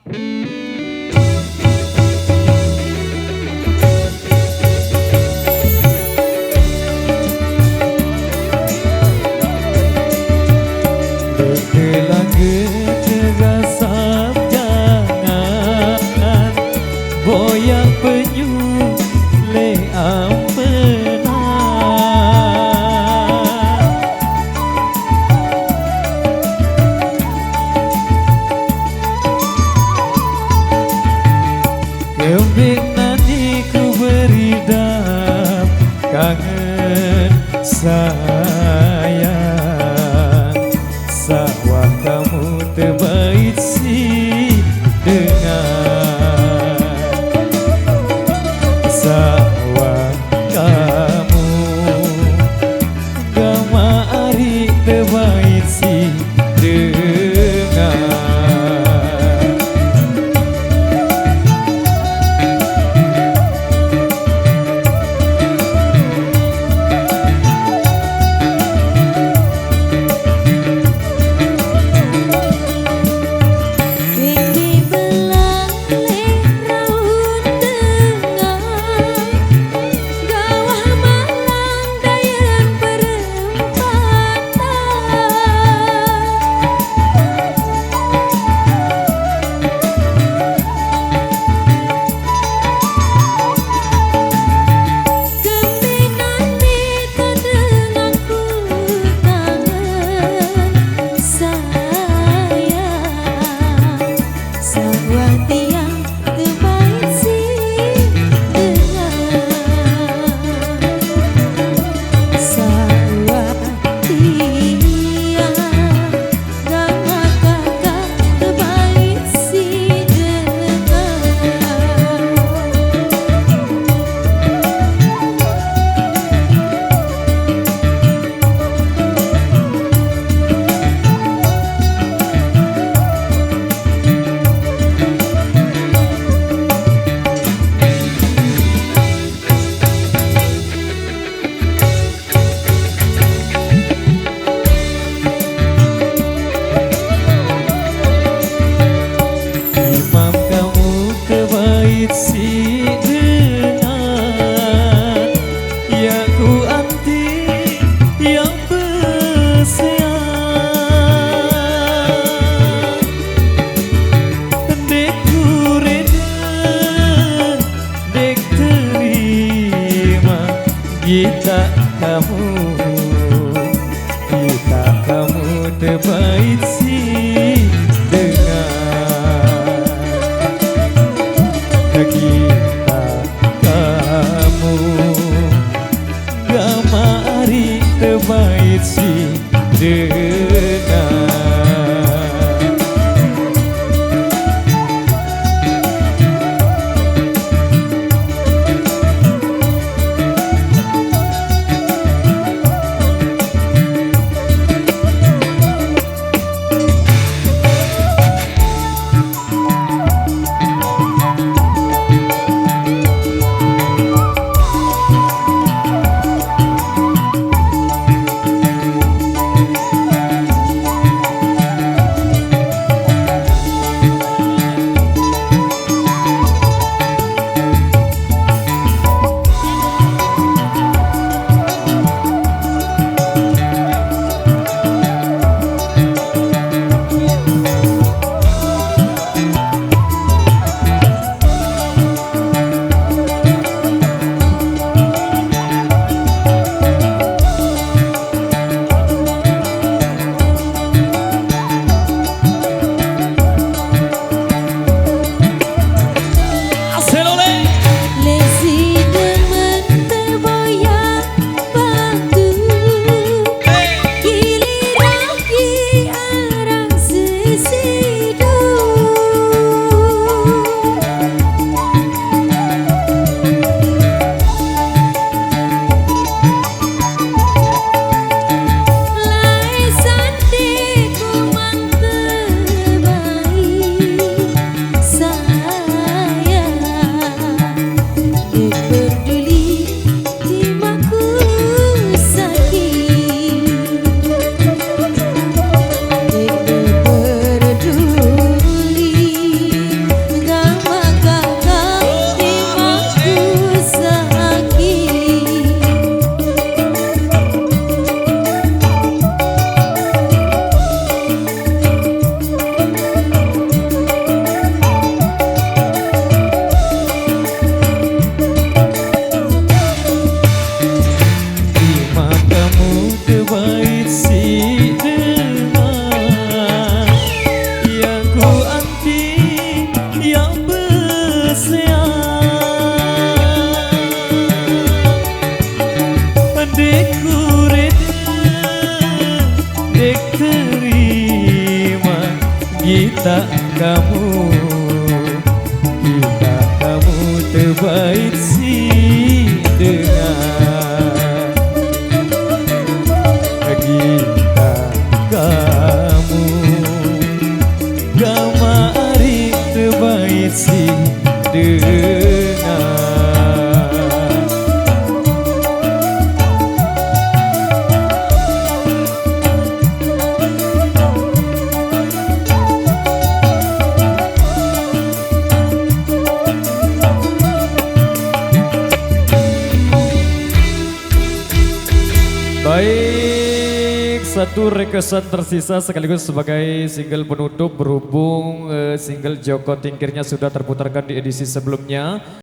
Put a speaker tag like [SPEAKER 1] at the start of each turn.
[SPEAKER 1] Boyang penyu le ampenan kembing nanti ku beridam kangen sayang sawah kamu terbaik si dengan sawah kamu gamari terbaik si dengan si dengan yang ku anti yang bersiap dek ku reda dek terima kita kamu terbaik si kita kamu gamari terbaik si dengan terima kita kamu terbaik sih dengan kita kamu gamari terbaik sih dengan baik, satu requestan tersisa sekaligus sebagai single penutup berhubung single Joko Tingkirnya sudah terputarkan di edisi sebelumnya.